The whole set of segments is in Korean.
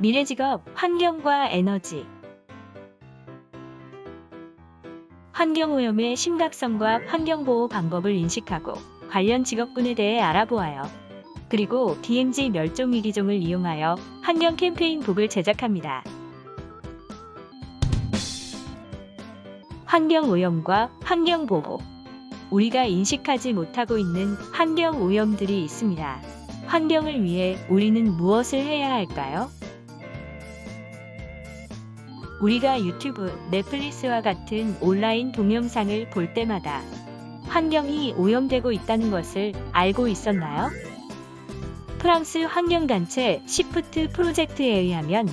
미래 직업, 환경과 에너지. 환경오염의 심각성과 환경보호 방법을 인식하고 관련 직업군에 대해 알아보아요. 그리고 DMZ 멸종위기종을 이용하여 환경 캠페인북을 제작합니다. 환경오염과 환경보호. 우리가 인식하지 못하고 있는 환경오염들이 있습니다. 환경을 위해 우리는 무엇을 해야 할까요? 우리가 유튜브, 넷플릭스와 같은 온라인 동영상을 볼 때마다 환경이 오염되고 있다는 것을 알고 있었나요? 프랑스 환경단체 시프트 프로젝트에 의하면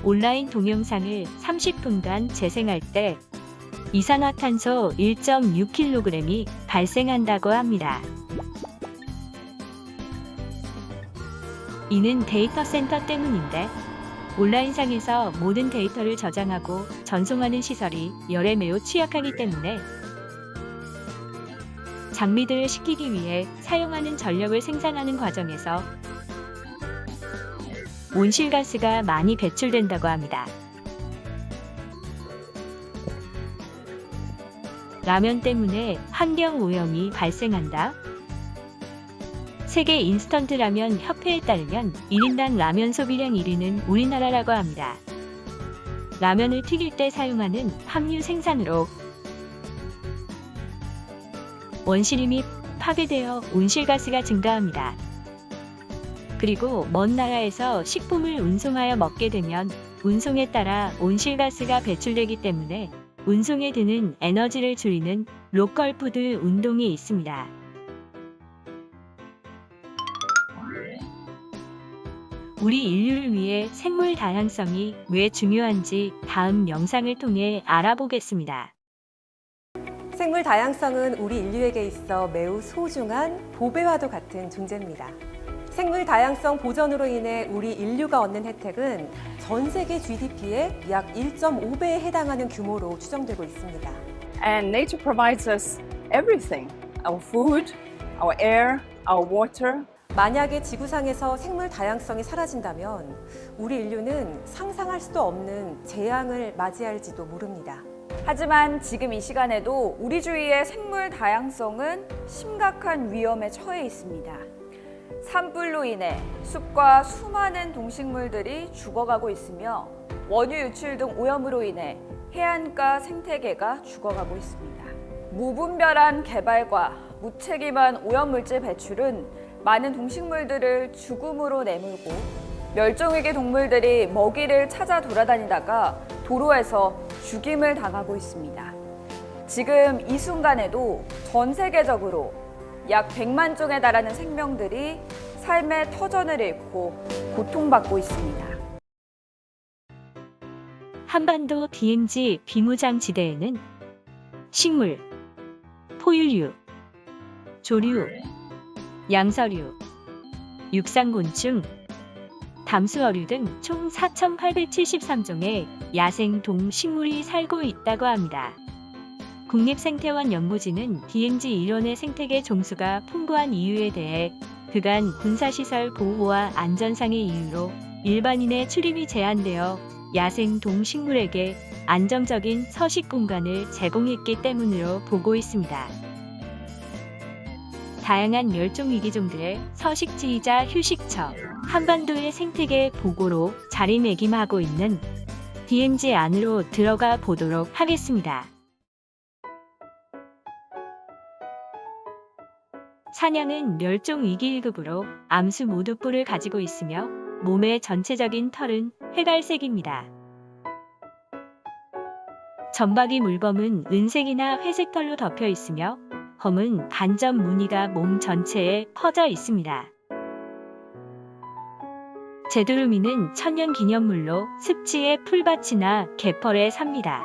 온라인 동영상을 30분간 재생할 때 이산화탄소 1.6kg이 발생한다고 합니다. 이는 데이터 센터 때문인데 온라인상에서 모든 데이터를 저장하고 전송하는 시설이 열에 매우 취약하기 때문에 장비들을 식히기 위해 사용하는 전력을 생산하는 과정에서 온실가스가 많이 배출된다고 합니다. 라면 때문에 환경오염이 발생한다. 세계 인스턴트 라면 협회에 따르면 1인당 라면 소비량 1위는 우리나라라고 합니다. 라면을 튀길 때 사용하는 함유 생산으로 원시림이 파괴되어 온실가스가 증가합니다. 그리고 먼 나라에서 식품을 운송하여 먹게 되면 운송에 따라 온실가스가 배출되기 때문에 운송에 드는 에너지를 줄이는 로컬푸드 운동이 있습니다. 우리 인류를 위해 생물 다양성이 왜 중요한지 다음 영상을 통해 알아보겠습니다. 생물 다양성은 우리 인류에게 있어 매우 소중한 보배와도 같은 존재입니다. 생물 다양성 보전으로 인해 우리 인류가 얻는 혜택은 전 세계 GDP의 약 1.5배에 해당하는 규모로 추정되고 있습니다. And nature provides us everything: our food, our air, our water. 만약에 지구상에서 생물 다양성이 사라진다면 우리 인류는 상상할 수도 없는 재앙을 맞이할지도 모릅니다. 하지만 지금 이 시간에도 우리 주위의 생물 다양성은 심각한 위험에 처해 있습니다. 산불로 인해 숲과 수많은 동식물들이 죽어가고 있으며 원유 유출 등 오염으로 인해 해안가 생태계가 죽어가고 있습니다. 무분별한 개발과 무책임한 오염물질 배출은 많은 동식물들을 죽음으로 내몰고 멸종위기 동물들이 먹이를 찾아 돌아다니다가 도로에서 죽임을 당하고 있습니다. 지금 이 순간에도 전 세계적으로 약 100만 종에 달하는 생명들이 삶의 터전을 잃고 고통받고 있습니다. 한반도 DMZ 비무장지대에는 식물, 포유류, 조류, 양서류, 육상곤충, 담수어류 등 총 4,873종의 야생 동식물이 살고 있다고 합니다. 국립생태원 연구진은 DMZ 일원의 생태계 종수가 풍부한 이유에 대해 그간 군사시설 보호와 안전상의 이유로 일반인의 출입이 제한되어 야생 동식물에게 안정적인 서식 공간을 제공했기 때문으로 보고 있습니다. 다양한 멸종위기종들의 서식지이자 휴식처, 한반도의 생태계 보고로 자리매김하고 있는 DMZ 안으로 들어가 보도록 하겠습니다. 사냥은 멸종위기 1급으로 암수 모두뿔을 가지고 있으며 몸의 전체적인 털은 회갈색입니다. 점박이 물범은 은색이나 회색 털로 덮여 있으며 검은 반점 무늬가 몸 전체에 퍼져 있습니다. 제두루미는 천연기념물로 습지의 풀밭이나 갯벌에 삽니다.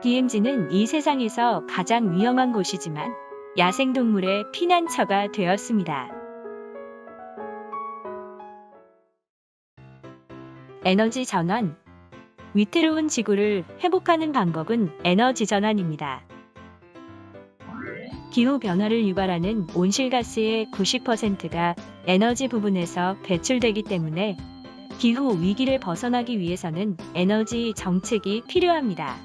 DMZ는 이 세상에서 가장 위험한 곳이지만 야생동물의 피난처가 되었습니다. 에너지 전환. 위태로운 지구를 회복하는 방법은 에너지 전환입니다. 기후 변화를 유발하는 온실가스의 90%가 에너지 부분에서 배출되기 때문에 기후 위기를 벗어나기 위해서는 에너지 정책이 필요합니다.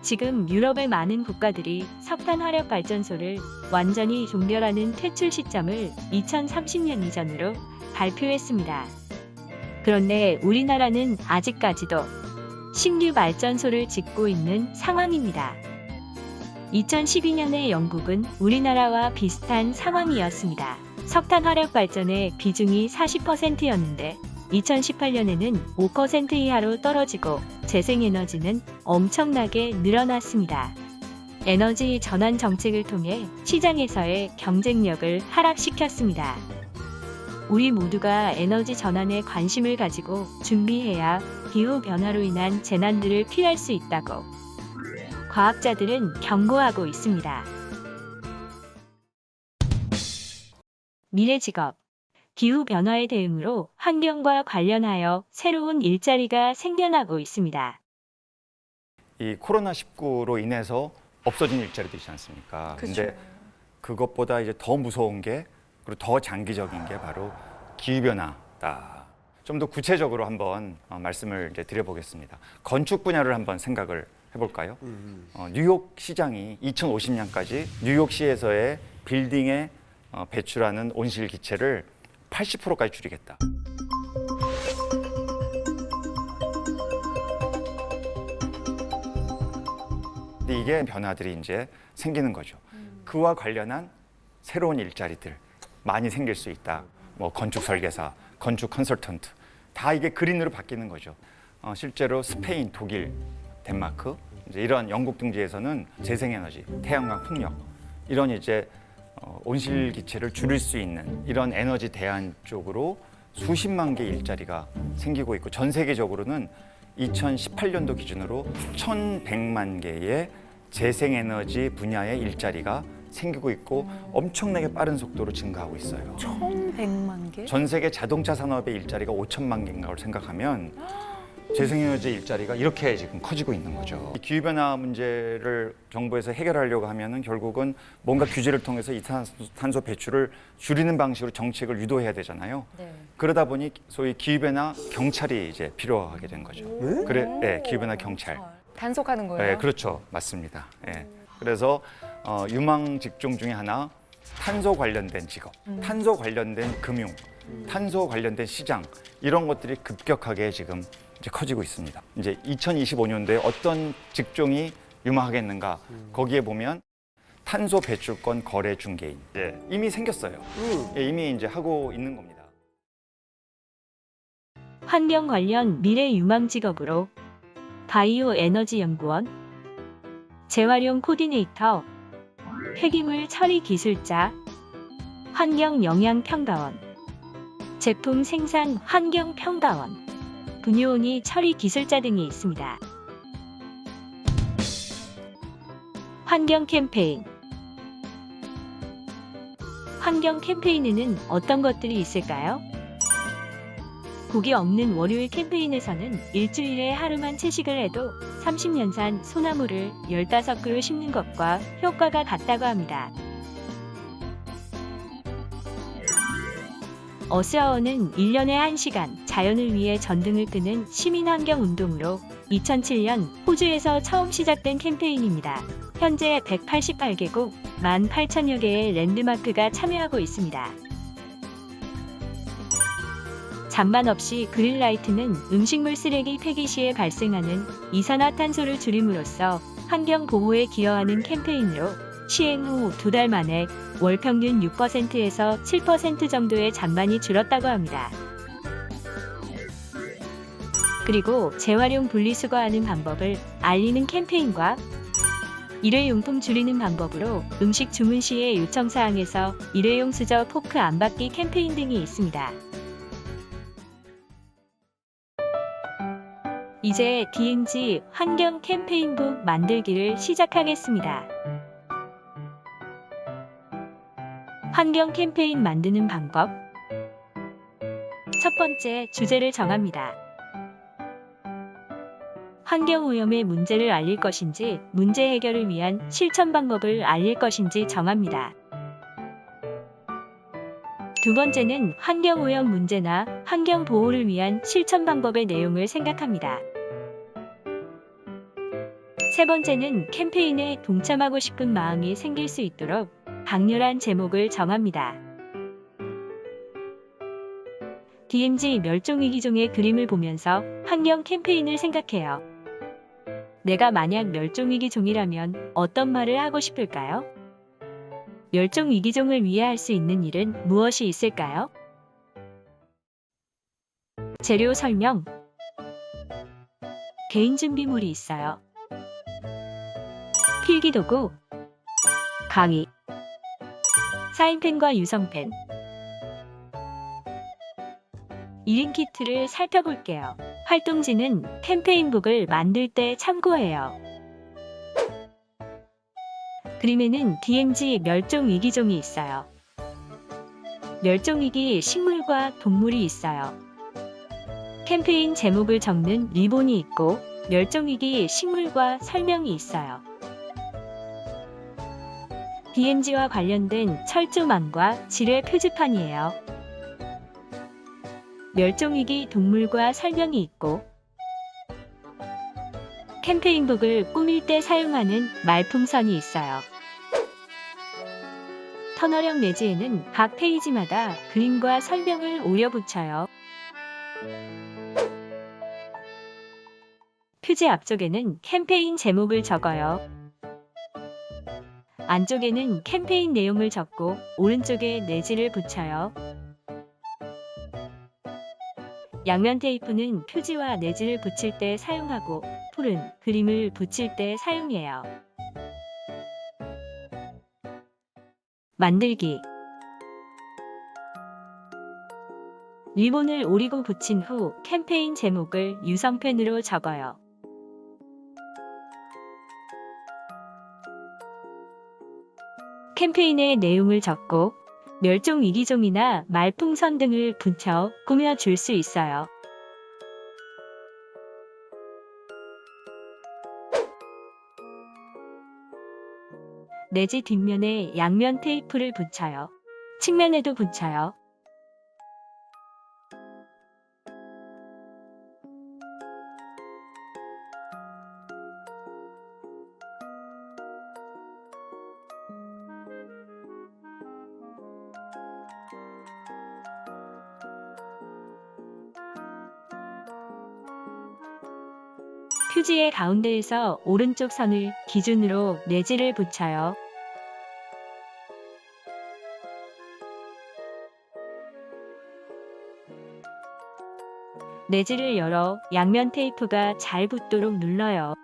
지금 유럽의 많은 국가들이 석탄 화력 발전소를 완전히 종결하는 퇴출 시점을 2030년 이전으로 발표했습니다. 그런데 우리나라는 아직까지도 신규 발전소를 짓고 있는 상황입니다. 2012년에 영국은 우리나라와 비슷한 상황이었습니다. 석탄 화력 발전의 비중이 40%였는데 2018년에는 5% 이하로 떨어지고 재생에너지는 엄청나게 늘어났습니다. 에너지 전환 정책을 통해 시장에서의 경쟁력을 하락시켰습니다. 우리 모두가 에너지 전환에 관심을 가지고 준비해야 기후 변화로 인한 재난들을 피할 수 있다고 과학자들은 경고하고 있습니다. 미래 직업. 기후 변화에 대응으로 환경과 관련하여 새로운 일자리가 생겨나고 있습니다. 이 코로나19로 인해서 없어진 일자리도 있지 않습니까? 근데 그것보다 이제 더 무서운 게, 그리고 더 장기적인 게 바로 기후변화다. 좀 더 구체적으로 한번 말씀을 이제 드려보겠습니다. 건축 분야를 한번 생각을 해볼까요? 뉴욕 시장이 2050년까지 뉴욕시에서의 빌딩에 배출하는 온실 기체를 80%까지 줄이겠다. 근데 이게 변화들이 이제 생기는 거죠. 그와 관련한 새로운 일자리들 많이 생길 수 있다. 뭐 건축 설계사, 건축 컨설턴트 다 이게 그린으로 바뀌는 거죠. 실제로 스페인, 독일, 덴마크 이제 이런 영국 등지에서는 재생에너지, 태양광, 풍력 이런 이제 온실 기체를 줄일 수 있는 이런 에너지 대안 쪽으로 수십만 개의 일자리가 생기고 있고 전 세계적으로는 2018년도 기준으로 1,100만 개의 재생에너지 분야의 일자리가 생기고 있고 엄청나게 빠른 속도로 증가하고 있어요. 1,100만 개? 전 세계 자동차 산업의 일자리가 5천만 개인가를 생각하면 재생에너지 일자리가 이렇게 지금 커지고 있는 거죠. 이 기후변화 문제를 정부에서 해결하려고 하면은 결국은 뭔가 규제를 통해서 이산화탄소 배출을 줄이는 방식으로 정책을 유도해야 되잖아요. 네. 그러다 보니 소위 기후변화 경찰이 이제 필요하게 된 거죠. 네, 기후변화 경찰. 단속하는 거예요? 네, 그렇죠. 맞습니다. 네. 그래서 유망 직종 중에 하나 탄소 관련된 직업, 탄소 관련된 금융, 탄소 관련된 시장 이런 것들이 급격하게 지금 이제 커지고 있습니다. 이제 2025년도에 어떤 직종이 유망하겠는가? 거기에 보면 탄소 배출권 거래 중개인 이미 생겼어요. 이미 이제 하고 있는 겁니다. 환경 관련 미래 유망 직업으로 바이오 에너지 연구원, 재활용 코디네이터, 폐기물 처리 기술자, 환경 영양 평가원, 제품 생산 환경 평가원, 분유온이 처리 기술자 등이 있습니다. 환경 캠페인. 환경 캠페인에는 어떤 것들이 있을까요? 고기 없는 월요일 캠페인에서는 일주일에 하루만 채식을 해도 30년산 소나무를 15그루 심는 것과 효과가 같다고 합니다. 어스아워는 1년에 1시간 자연을 위해 전등을 끄는 시민환경운동으로 2007년 호주에서 처음 시작된 캠페인입니다. 현재 188개국 18,000여 개의 랜드마크가 참여하고 있습니다. 잔반 없이 그린라이트는 음식물 쓰레기 폐기 시에 발생하는 이산화탄소를 줄임으로써 환경 보호에 기여하는 캠페인으로 시행 후 2달 만에 월 평균 6%에서 7% 정도의 잔반이 줄었다고 합니다. 그리고 재활용 분리수거하는 방법을 알리는 캠페인과 일회용품 줄이는 방법으로 음식 주문 시의 요청사항에서 일회용 수저 포크 안 받기 캠페인 등이 있습니다. 이제 DMZ 환경 캠페인북 만들기를 시작하겠습니다. 환경 캠페인 만드는 방법. 첫 번째, 주제를 정합니다. 환경오염의 문제를 알릴 것인지 문제 해결을 위한 실천 방법을 알릴 것인지 정합니다. 두 번째는 환경오염 문제나 환경보호를 위한 실천 방법의 내용을 생각합니다. 세 번째는 캠페인에 동참하고 싶은 마음이 생길 수 있도록 강렬한 제목을 정합니다. DMZ 멸종위기종의 그림을 보면서 환경 캠페인을 생각해요. 내가 만약 멸종위기종이라면 어떤 말을 하고 싶을까요? 멸종위기종을 위해 할 수 있는 일은 무엇이 있을까요? 재료 설명. 개인 준비물이 있어요. 필기도구, 강의, 사인펜과 유성펜. 1인 키트를 살펴볼게요. 활동지는 캠페인북을 만들 때 참고해요. 그림에는 DMZ 멸종위기종이 있어요. 멸종위기 식물과 동물이 있어요. 캠페인 제목을 적는 리본이 있고 멸종위기 식물과 설명이 있어요. DMZ와 관련된 철조망과 지뢰 표지판이에요. 멸종위기 동물과 설명이 있고 캠페인북을 꾸밀 때 사용하는 말풍선이 있어요. 터널형 내지에는 각 페이지마다 그림과 설명을 오려 붙여요. 표지 앞쪽에는 캠페인 제목을 적어요. 안쪽에는 캠페인 내용을 적고 오른쪽에 내지를 붙여요. 양면 테이프는 표지와 내지를 붙일 때 사용하고 풀은 그림을 붙일 때 사용해요. 만들기. 리본을 오리고 붙인 후 캠페인 제목을 유성펜으로 적어요. 캠페인의 내용을 적고 멸종위기종이나 말풍선 등을 붙여 꾸며줄 수 있어요. 내지 뒷면에 양면 테이프를 붙여요. 측면에도 붙여요. 표지의 가운데에서 오른쪽 선을 기준으로 내지를 붙여요. 내지를 열어 양면 테이프가 잘 붙도록 눌러요.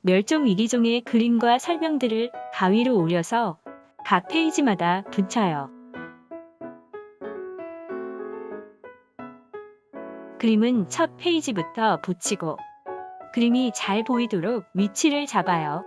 멸종위기종의 그림과 설명들을 가위로 오려서 각 페이지마다 붙여요. 그림은 첫 페이지부터 붙이고 그림이 잘 보이도록 위치를 잡아요.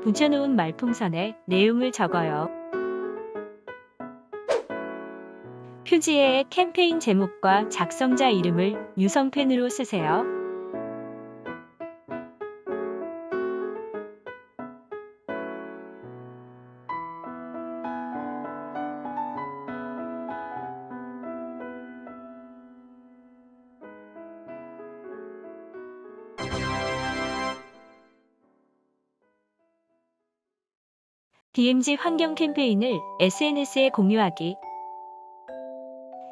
붙여놓은 말풍선에 내용을 적어요. 표지에 캠페인 제목과 작성자 이름을 유성펜으로 쓰세요. DMZ 환경 캠페인을 SNS에 공유하기.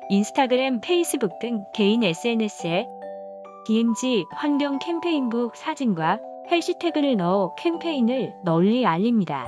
인스타그램, 페이스북 등 개인 SNS에 DMZ 환경 캠페인북 사진과 해시태그를 넣어 캠페인을 널리 알립니다.